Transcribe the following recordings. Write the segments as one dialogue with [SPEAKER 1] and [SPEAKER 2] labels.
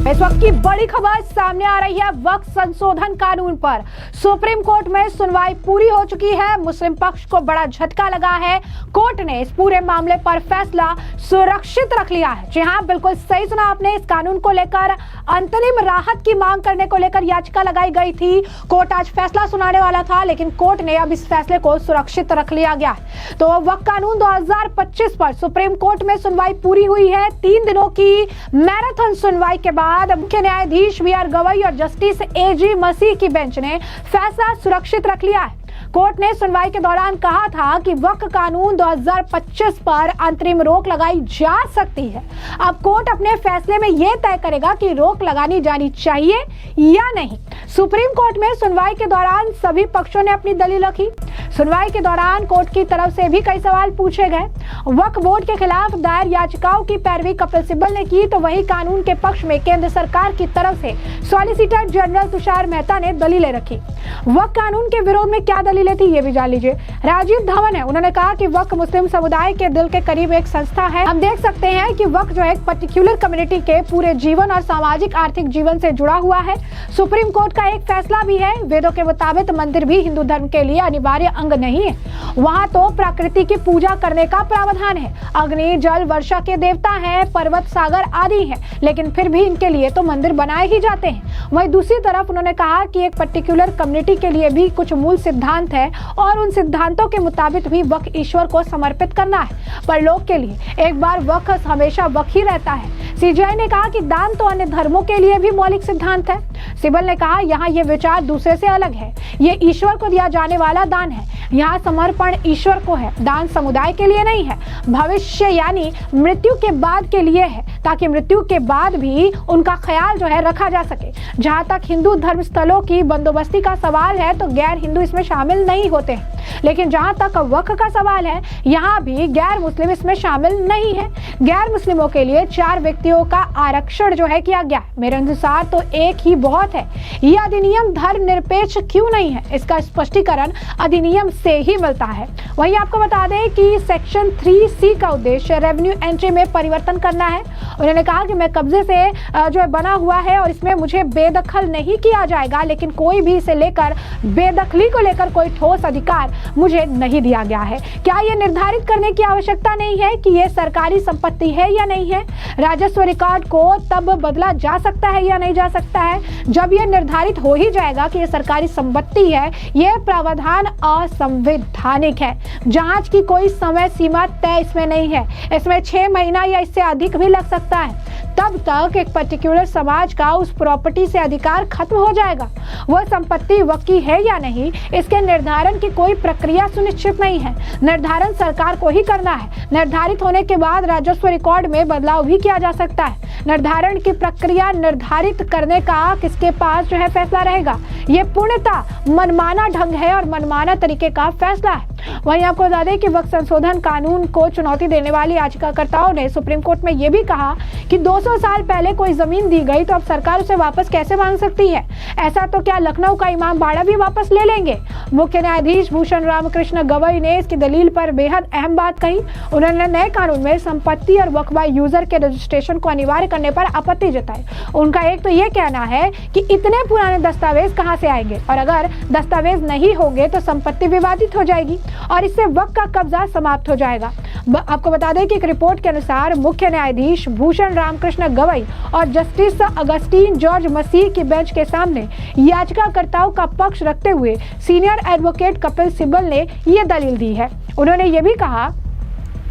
[SPEAKER 1] इस वक्त की बड़ी खबर सामने आ रही है वक्फ संशोधन कानून पर। सुप्रीम कोर्ट में सुनवाई पूरी हो चुकी है। मुस्लिम पक्ष को बड़ा झटका लगा है। कोर्ट ने इस पूरे मामले पर फैसला सुरक्षित रख लिया है। जी हां, बिल्कुल सही सुना आपने। इस कानून को लेकर अंतरिम राहत की मांग करने को लेकर याचिका लगाई गई थी। कोर्ट आज फैसला सुनाने वाला था, लेकिन कोर्ट ने अब इस फैसले को सुरक्षित रख लिया गया है। तो वक्फ कानून 2025 पर सुप्रीम कोर्ट में सुनवाई पूरी हुई है। 3 दिनों की मैराथन सुनवाई के बाद मुख्य न्यायाधीश BR गवई और जस्टिस AG मसीह की बेंच ने फैसला सुरक्षित रख लिया है। कोर्ट ने सुनवाई के दौरान कहा था कि वक्फ कानून 2025 पर अंतरिम रोक लगाई जा सकती है। अब कोर्ट अपने फैसले में यह तय करेगा कि रोक लगानी जानी चाहिए या नहीं। सुप्रीम कोर्ट में सुनवाई के दौरान सभी पक्षों ने अपनी दलील रखी। सुनवाई के दौरान कोर्ट की तरफ से भी कई सवाल पूछे गए। वक्फ बोर्ड के खिलाफ दायर याचिकाओं की पैरवी कपिल सिब्बल ने की, तो वहीं कानून के पक्ष में केंद्र सरकार की तरफ से सॉलिसिटर जनरल तुषार मेहता ने दलीलें रखी। वक्फ कानून के विरोध में क्या दलीलें थी, ये भी जान लीजिए। राजीव धवन है, उन्होंने कहा कि वक्फ मुस्लिम समुदाय के दिल के करीब एक संस्था है। हम देख सकते हैं कि वक्फ जो है एक पर्टिकुलर कम्युनिटी के पूरे जीवन और सामाजिक आर्थिक जीवन से जुड़ा हुआ है। सुप्रीम कोर्ट का एक फैसला भी है। वेदों के मुताबिक मंदिर भी हिंदू धर्म के लिए अनिवार्य अंग नहीं है। वहाँ तो प्रकृति की पूजा करने का प्रावधान है। अग्नि, जल, वर्षा के देवता हैं, पर्वत, सागर आदि हैं, लेकिन फिर भी इनके लिए तो मंदिर बनाए ही जाते हैं। वहीं दूसरी तरफ उन्होंने कहा कि एक पर्टिकुलर कम्युनिटी के लिए भी कुछ मूल सिद्धांत है और उन सिद्धांतों के मुताबिक भी वक्फ ईश्वर को समर्पित करना है। पर लोग के लिए एक बार वक्फ हमेशा वक्फ ही रहता है। CJI ने कहा कि दान तो अन्य धर्मों के लिए भी मौलिक सिद्धांत है। सिब्बल ने कहा यहाँ ये विचार दूसरे से अलग है। ये ईश्वर को दिया जाने वाला दान है। यहाँ समर्पण ईश्वर को है, दान समुदाय के लिए नहीं है। भविष्य यानी मृत्यु के बाद के लिए है, ताकि मृत्यु के बाद भी उनका ख्याल जो है रखा जा सके। जहाँ तक हिंदू धर्म स्थलों की बंदोबस्ती का सवाल है, तो गैर हिंदू इसमें शामिल नहीं होते हैं। लेकिन जहाँ तक वक्फ का सवाल है, यहाँ भी गैर मुस्लिम इसमें शामिल नहीं है। गैर मुस्लिमों के लिए 4 व्यक्तियों का आरक्षण जो है किया गया है। मेरे अनुसार तो एक ही बहुत है। यह अधिनियम धर्मनिरपेक्ष क्यों नहीं है, इसका स्पष्टीकरण अधिनियम से ही मिलता है। वहीं आपको बता दें कि सेक्शन 3C का उद्देश्य रेवेन्यू एंट्री में परिवर्तन करना है। उन्होंने कहा कि मैं कब्जे से जो है बना हुआ है और इसमें मुझे बेदखल नहीं किया जाएगा, लेकिन कोई भी इसे लेकर बेदखली को लेकर कोई ठोस अधिकार मुझे नहीं दिया गया है। क्या ये निर्धारित करने की आवश्यकता नहीं है कि ये सरकारी संपत्ति है या नहीं है? राजस्व रिकॉर्ड को तब बदला जा सकता है या नहीं जा सकता है जब ये निर्धारित हो ही जाएगा कि ये सरकारी संपत्ति है। ये प्रावधान असंवैधानिक है। जांच की कोई समय सीमा तय इसमें नहीं है। इसमें 6 महीना या इससे अधिक भी लग सकता है। तब तक एक पर्टिकुलर समाज का उस प्रॉपर्टी से अधिकार खत्म हो जाएगा। वह संपत्ति वक्फ की है या नहीं, इसके निर्धारण की कोई प्रक्रिया सुनिश्चित नहीं है। निर्धारण सरकार को ही करना है। निर्धारित होने के बाद राजस्व रिकॉर्ड में बदलाव भी किया जा सकता है। निर्धारण की प्रक्रिया निर्धारित करने का किसके पास जो है फैसला रहेगा। ये पूर्णतः मनमाना ढंग है और मनमाना तरीके का फैसला है। वहीं आपको बता दें कि वक्फ संशोधन कानून को चुनौती देने वाली याचिकाकर्ताओं ने सुप्रीम कोर्ट में यह भी कहा कि 200 साल पहले कोई जमीन दी गई तो अब सरकार उसे वापस कैसे मांग सकती है? ऐसा तो क्या लखनऊ का इमाम बाड़ा भी वापस ले लेंगे? मुख्य न्यायाधीश भूषण रामकृष्ण गवई ने इसकी दलील पर बेहद अहम बात कही। उन्होंने नए कानून में संपत्ति और वक्फ बाय यूजर के रजिस्ट्रेशन को अनिवार्य करने पर आपत्ति जताई। उनका एक तो ये कहना है कि इतने पुराने दस्तावेज कहाँ से आएंगे, और अगर दस्तावेज नहीं होंगे तो संपत्ति विवादित हो जाएगी और इससे वक्फ का कब्जा समाप्त हो जाएगा। आपको बता दें कि एक रिपोर्ट के अनुसार मुख्य न्यायाधीश भूषण रामकृष्ण गवई और जस्टिस अगस्टीन जॉर्ज मसीह की बेंच के सामने याचिकाकर्ताओं का पक्ष रखते हुए सीनियर एडवोकेट कपिल सिब्बल ने यह दलील दी है। उन्होंने ये भी कहा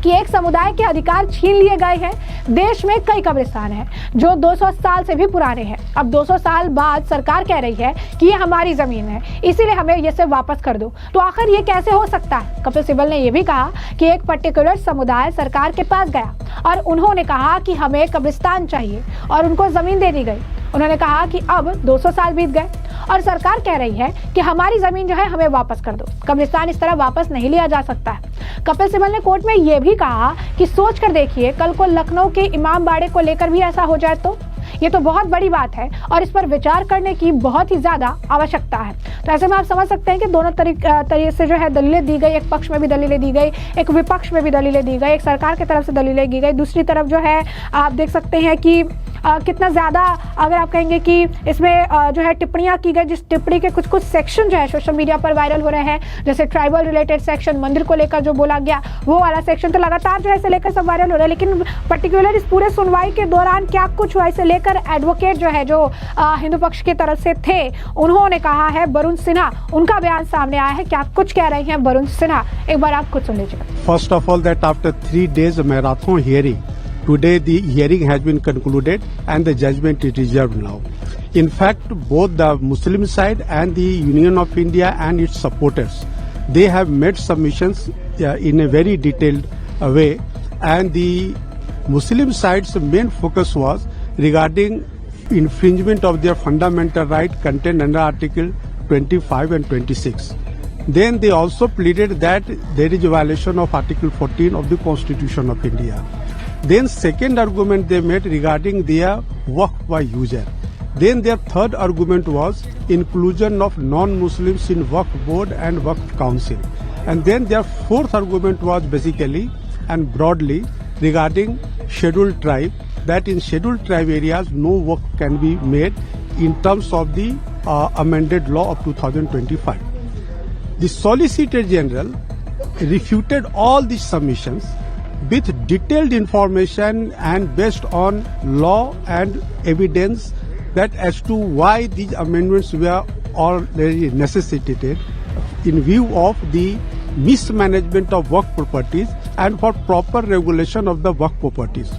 [SPEAKER 1] कि एक समुदाय के अधिकार छीन लिए गए हैं। देश में कई कब्रिस्तान हैं जो 200 साल से भी पुराने हैं। अब 200 साल बाद सरकार कह रही है कि ये हमारी जमीन है, इसीलिए हमें ये सब वापस कर दो। तो आखिर ये कैसे हो सकता है? कपिल सिब्बल ने यह भी कहा कि एक पर्टिकुलर समुदाय सरकार के पास गया और उन्होंने कहा कि हमें कब्रिस्तान चाहिए और उनको जमीन दे दी गई। उन्होंने कहा कि अब 200 साल बीत गए और सरकार कह रही है कि हमारी जमीन जो है हमें वापस कर दो। कब्रिस्तान इस तरह वापस नहीं लिया जा सकता है। कपिल सिब्बल ने कोर्ट में यह भी कहा कि सोच कर देखिए, कल को लखनऊ के इमाम बाड़े को लेकर भी ऐसा हो जाए तो ये तो बहुत बड़ी बात है और इस पर विचार करने की बहुत ही ज्यादा आवश्यकता है। तो ऐसे में आप समझ सकते हैं कि दोनों तरीके से जो है दलीलें दी गई। एक पक्ष में भी दलीलें दी गई, एक विपक्ष में भी दलीलें दी गई, एक सरकार की तरफ से दलीलें दी गई, दूसरी तरफ जो है आप देख सकते हैं कि कितना ज़्यादा अगर आप कहेंगे कि इसमें जो है टिप्पणियां की गई, जिस टिप्पणी के कुछ सेक्शन जो है सोशल मीडिया पर वायरल हो रहे हैं, जैसे ट्राइबल रिलेटेड सेक्शन, मंदिर को लेकर जो बोला गया वो वाला सेक्शन, तो लगातार जो है इसे लेकर सब वायरल हो रहा है। लेकिन पर्टिकुलर इस पूरे सुनवाई के दौरान क्या कुछ हुआ इसे लेकर एडवोकेट जो है जो हिंदू पक्ष की तरफ से थे, उन्होंने कहा है, वरुण सिन्हा, उनका बयान सामने आया है। क्या कुछ कह रहे हैं वरुण सिन्हा, एक बार आप खुद सुन लीजिए।
[SPEAKER 2] First of all, that after 3 days marathon hearing, today the hearing has been concluded and the judgment is reserved now. In fact, both the Muslim side and the Union of India and its supporters, they have made submissions in a very detailed way, and the Muslim side's main focus was regarding infringement of their fundamental right contained under Article 25 and 26. Then they also pleaded that there is a violation of Article 14 of the Constitution of India. Then second argument they made regarding their Waqf by user. Then their third argument was inclusion of non-Muslims in Waqf board and Waqf council. And then their fourth argument was basically and broadly regarding scheduled tribe, that in scheduled tribe areas no work can be made in terms of the amended law of 2025. The Solicitor General refuted all these submissions with detailed information and based on law and evidence that as to why these amendments were already necessitated in view of the mismanagement of work properties and for proper regulation of the work properties.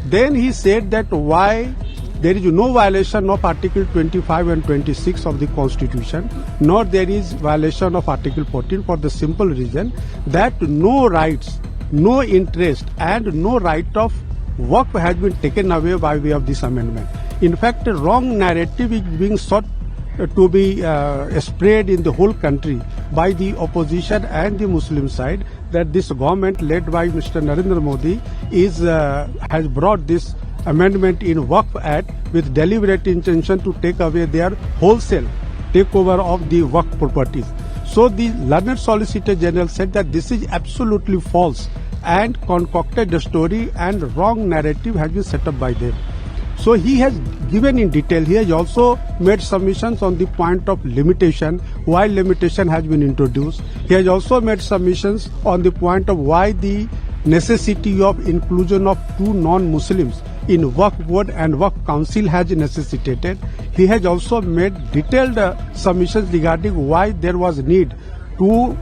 [SPEAKER 2] Then he said that why there is no violation of Article 25 and 26 of the Constitution, nor there is violation of Article 14 for the simple reason that no rights, no interest and no right of work has been taken away by way of this amendment. In fact, a wrong narrative is being sought to be spread in the whole country by the opposition and the Muslim side that this government led by Mr. Narendra Modi has brought this amendment in Waqf Act with deliberate intention to take away their wholesale takeover of the Waqf properties. So the learned Solicitor General said that this is absolutely false and concocted a story and wrong narrative has been set up by them. So he has given in detail. He has also made submissions on the point of limitation, why limitation has been introduced. He has also made submissions on the point of why the necessity of inclusion of two non-Muslims in Waqf board and Waqf council has necessitated. He has also made detailed submissions regarding why there was need to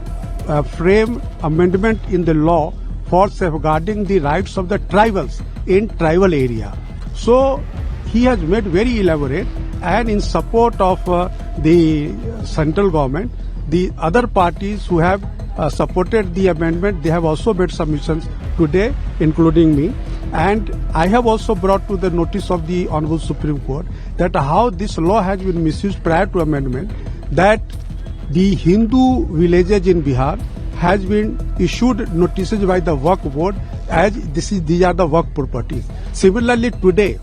[SPEAKER 2] frame amendment in the law for safeguarding the rights of the tribals in tribal area. So he has made very elaborate, and in support of the central government, the other parties who have supported the amendment, they have also made submissions today, including me. And I have also brought to the notice of the Honorable Supreme Court that how this law has been misused prior to amendment, that the Hindu villages in Bihar has been issued notices by the Waqf board as these are the Waqf properties. Similarly, today,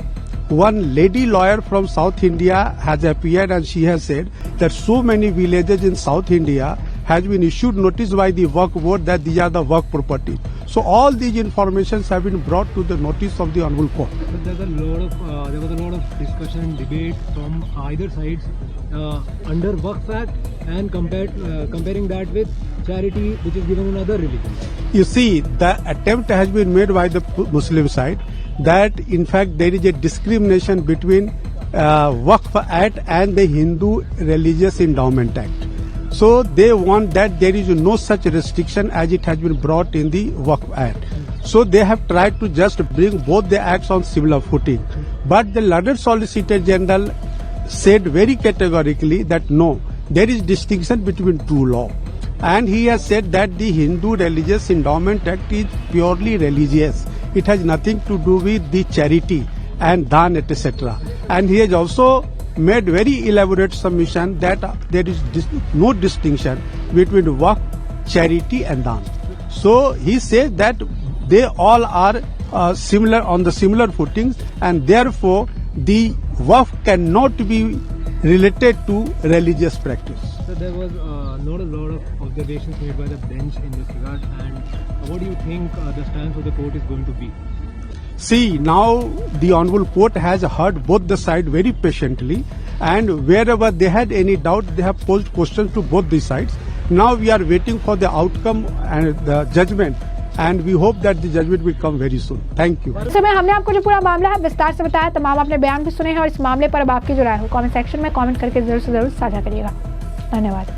[SPEAKER 2] one lady lawyer from South India has appeared and she has said that so many villages in South India has been issued notice by the Waqf board that these are the Waqf properties. So all these informations have been brought to the notice of the Honorable Court.
[SPEAKER 3] But there was a lot of discussion and debate from either sides under Waqf Act and comparing that with charity which is given in other religions.
[SPEAKER 2] You see, the attempt has been made by the Muslim side that in fact there is a discrimination between Waqf Act and the Hindu Religious Endowment Act. So they want that there is no such restriction as it has been brought in the Waqf Act. So they have tried to just bring both the acts on similar footing. But the learned Solicitor General said very categorically that no, there is distinction between two laws. And he has said that the Hindu Religious Endowment Act is purely religious. It has nothing to do with the charity and dhan, etc. And he has also made very elaborate submission that there is no distinction between Waqf, charity and dhan. So he says that they all are similar on the similar footings, and therefore the Waqf cannot be related to religious practice.
[SPEAKER 3] So there was not a lot of observations made by the bench in this regard, and what do you think the stance of the court is going to be?
[SPEAKER 2] See, now the Honorable Court has heard both the side very patiently, and wherever they had any doubt, they have posed questions to both the sides. Now we are waiting for the outcome and the judgment, and we hope that the judgment will come very soon. Thank you.
[SPEAKER 1] इस समय हमने आपको जो पूरा मामला है विस्तार से बताया, तमाम आपने बयान भी सुने हैं और इस मामले पर अब आपकी जो राय हो कमेंट सेक्शन में कमेंट करके जरूर से जरूर साझा करिएगा। धन्यवाद।